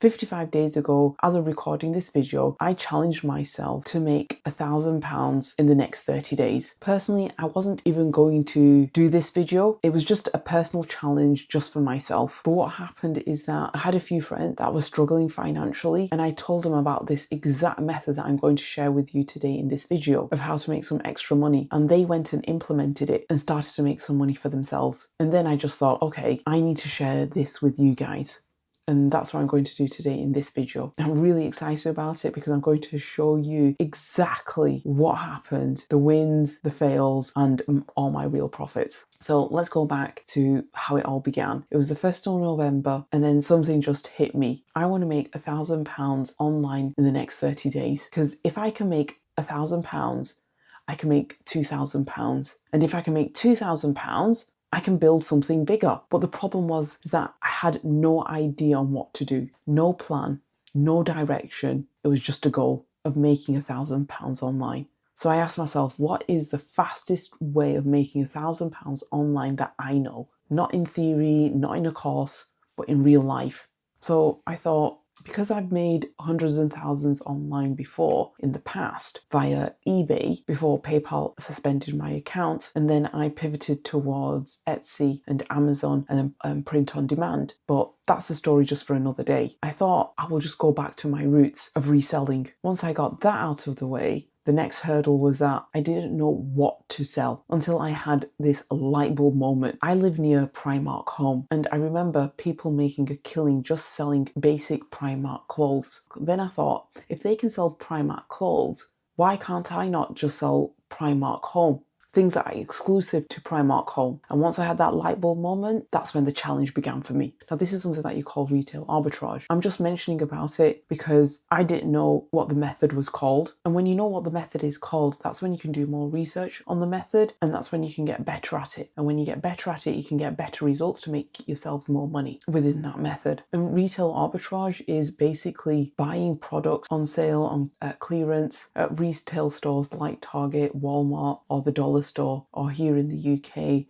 55 days ago, as of recording this video, I challenged myself to make £1,000 in the next 30 days. Personally, I wasn't even going to do this video. It was just a personal challenge just for myself. But what happened is that I had a few friends that were struggling financially, and I told them about this exact method that I'm going to share with you today in this video of how to make some extra money. And they went and implemented it and started to make some money for themselves. And then I just thought, okay, I need to share this with you guys. And that's what I'm going to do today in this video. I'm really excited about it because I'm going to show you exactly what happened, the wins, the fails, and all my real profits. So let's go back to how it all began. It was the 1st of November, and then something just hit me. I want to make £1,000 online in the next 30 days, because if I can make £1,000, I can make £2,000. And if I can make £2,000, I can build something bigger. But the problem was that I had no idea on what to do, no plan, no direction. It was just a goal of making £1,000 online. So I asked myself, what is the fastest way of making £1,000 online that I know? Not in theory, not in a course, but in real life. So I thought, because I've made hundreds and thousands online before in the past via eBay before PayPal suspended my account, and then I pivoted towards Etsy and Amazon and print on demand. But that's a story just for another day. I thought I will just go back to my roots of reselling. Once I got that out of the way, the next hurdle was that I didn't know what to sell until I had this light bulb moment. I live near Primark Home, and I remember people making a killing just selling basic Primark clothes. Then I thought, if they can sell Primark clothes, why can't I not just sell Primark Home? Things that are exclusive to Primark Home. And once I had that light bulb moment, that's when the challenge began for me. Now, this is something that you call retail arbitrage. I'm just mentioning about it because I didn't know what the method was called. And when you know what the method is called, that's when you can do more research on the method, and that's when you can get better at it. And when you get better at it, you can get better results to make yourselves more money within that method. And retail arbitrage is basically buying products on sale, on clearance at retail stores like Target, Walmart, or the dollar store, or here in the UK,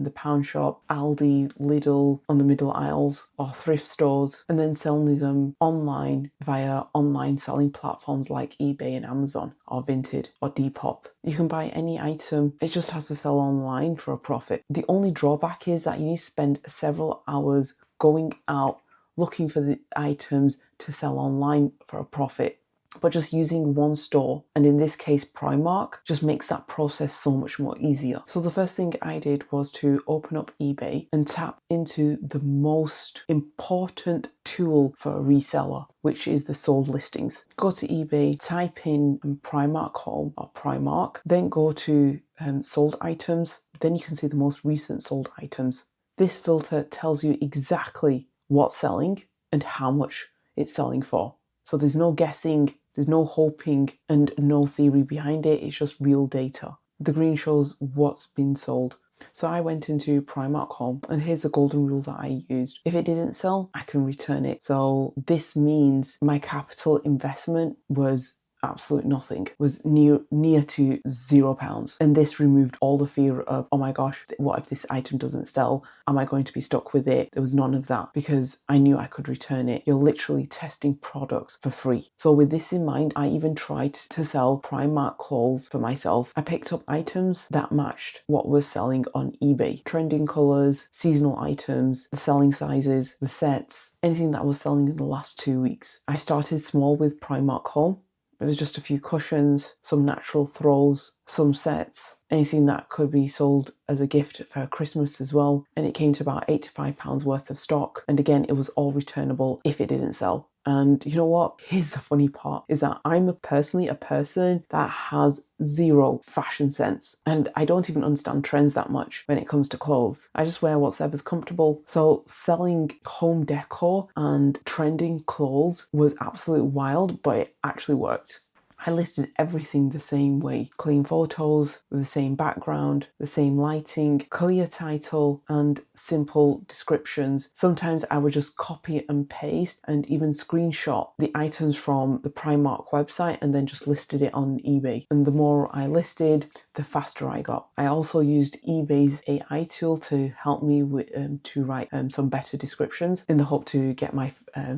the pound shop, Aldi, Lidl on the middle aisles, or thrift stores, and then selling them online via online selling platforms like eBay and Amazon, or Vinted, or Depop. You can buy any item, it just has to sell online for a profit. The only drawback is that you need to spend several hours going out looking for the items to sell online for a profit. But just using one store, and in this case Primark, just makes that process so much more easier. So the first thing I did was to open up eBay and tap into the most important tool for a reseller, which is the sold listings. Go to eBay, type in Primark Home or Primark, then go to sold items, then you can see the most recent sold items. This filter tells you exactly what's selling and how much it's selling for. So there's no guessing, there's no hoping, and no theory behind it. It's just real data. The green shows what's been sold. So I went into Primark Home, and here's the golden rule that I used. If it didn't sell, I can return it. So this means my capital investment was absolute nothing, was near to £0. And this removed all the fear of, oh my gosh, what if this item doesn't sell? Am I going to be stuck with it? There was none of that because I knew I could return it. You're literally testing products for free. So with this in mind, I even tried to sell Primark clothes for myself. I picked up items that matched what was selling on eBay. Trending colours, seasonal items, the selling sizes, the sets, anything that was selling in the last 2 weeks. I started small with Primark Home. It was just a few cushions, some natural throws, some sets, anything that could be sold as a gift for Christmas as well. And it came to about £85 worth of stock. And again, it was all returnable if it didn't sell. And you know what? Here's the funny part, is that I'm personally a person that has zero fashion sense. And I don't even understand trends that much when it comes to clothes. I just wear whatever's comfortable. So selling home decor and trending clothes was absolute wild, but it actually worked. I listed everything the same way. Clean photos with the same background, the same lighting, clear title, and simple descriptions. Sometimes I would just copy and paste and even screenshot the items from the Primark website and then just listed it on eBay. And the more I listed, the faster I got. I also used eBay's AI tool to help me with to write some better descriptions in the hope to get my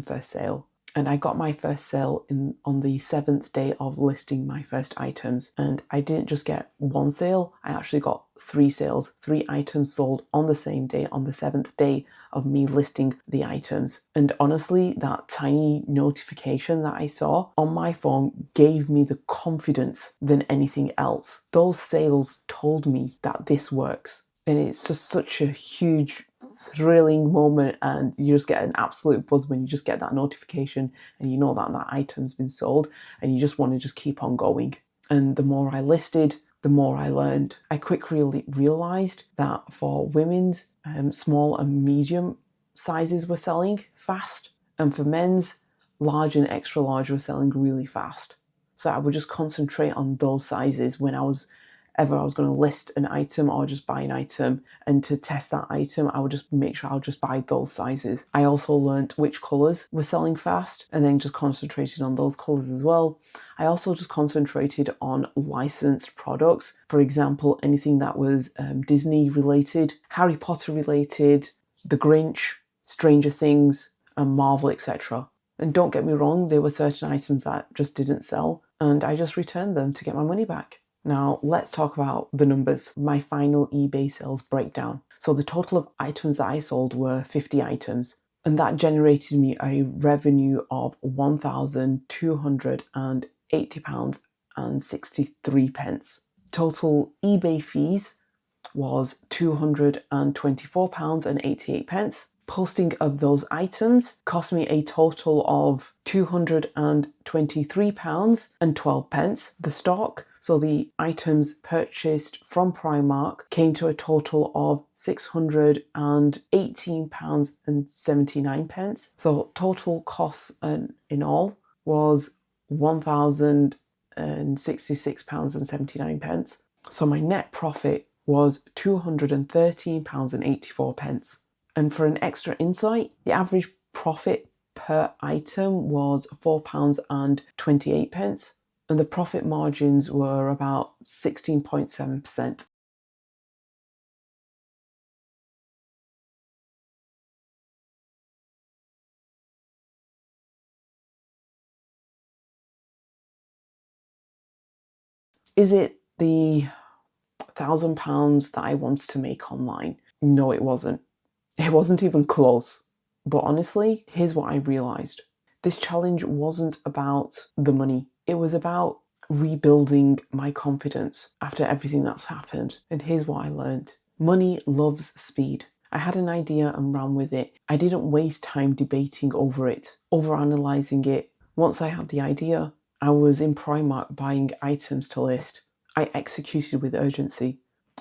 first sale. And I got my first sale on the 7th day of listing my first items. And I didn't just get one sale, I actually got 3 sales, 3 items sold on the same day, on the 7th day of me listing the items. And honestly, that tiny notification that I saw on my phone gave me the confidence than anything else. Those sales told me that this works. And it's just such a huge, thrilling moment, and you just get an absolute buzz when you just get that notification and you know that that item's been sold, and you just want to just keep on going. And the more I listed, the more I learned. I quickly realized that for women's, small and medium sizes were selling fast, and for men's, large and extra large were selling really fast. So I would just concentrate on those sizes when I was going to list an item or just buy an item. And to test that item, I would just make sure I'll just buy those sizes. I also learned which colours were selling fast and then just concentrated on those colours as well. I also just concentrated on licensed products. For example, anything that was Disney related, Harry Potter related, The Grinch, Stranger Things, and Marvel, etc. And don't get me wrong, there were certain items that just didn't sell, and I just returned them to get my money back. Now, let's talk about the numbers, my final eBay sales breakdown. So the total of items that I sold were 50 items, and that generated me a revenue of £1,280.63. Total eBay fees was £224.88. Posting of those items cost me a total of £223.12. The stock, so the items purchased from Primark, came to a total of £618.79. So total costs in all was £1,066.79. So my net profit was £213.84. And for an extra insight, the average profit per item was £4.28, and the profit margins were about 16.7%. Is it the £1,000 that I wanted to make online? No, it wasn't. It wasn't even close. But honestly, here's what I realized. This challenge wasn't about the money. It was about rebuilding my confidence after everything that's happened. And here's what I learned. Money loves speed. I had an idea and ran with it. I didn't waste time debating over it, overanalyzing it. Once I had the idea, I was in Primark buying items to list. I executed with urgency.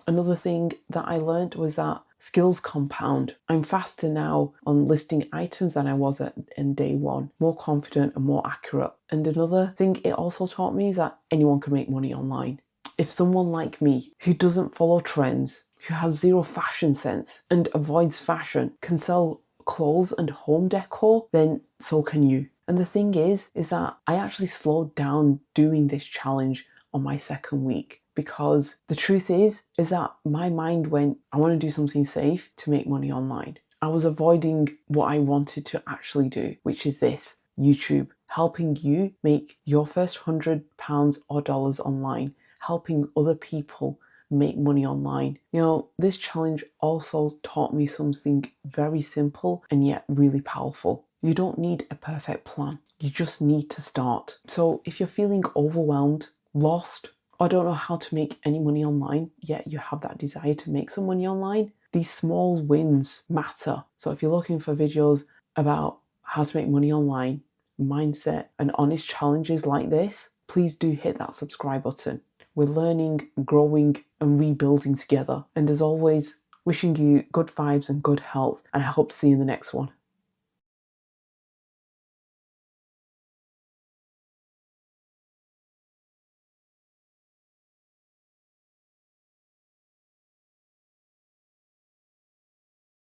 Another thing that I learned was that skills compound. I'm faster now on listing items than I was in day one, more confident and more accurate. And another thing it also taught me is that anyone can make money online. If someone like me, who doesn't follow trends, who has zero fashion sense and avoids fashion, can sell clothes and home decor, then so can you. And the thing is that I actually slowed down doing this challenge on my second week, because the truth is that my mind went, I want to do something safe to make money online. I was avoiding what I wanted to actually do, which is this, YouTube, helping you make your first £100 or dollars online, helping other people make money online. You know, this challenge also taught me something very simple and yet really powerful. You don't need a perfect plan. You just need to start. So if you're feeling overwhelmed, lost, or don't know how to make any money online, yet you have that desire to make some money online, these small wins matter. So if you're looking for videos about how to make money online, mindset, and honest challenges like this, please do hit that subscribe button. We're learning, growing, and rebuilding together. And as always, wishing you good vibes and good health, and I hope to see you in the next one.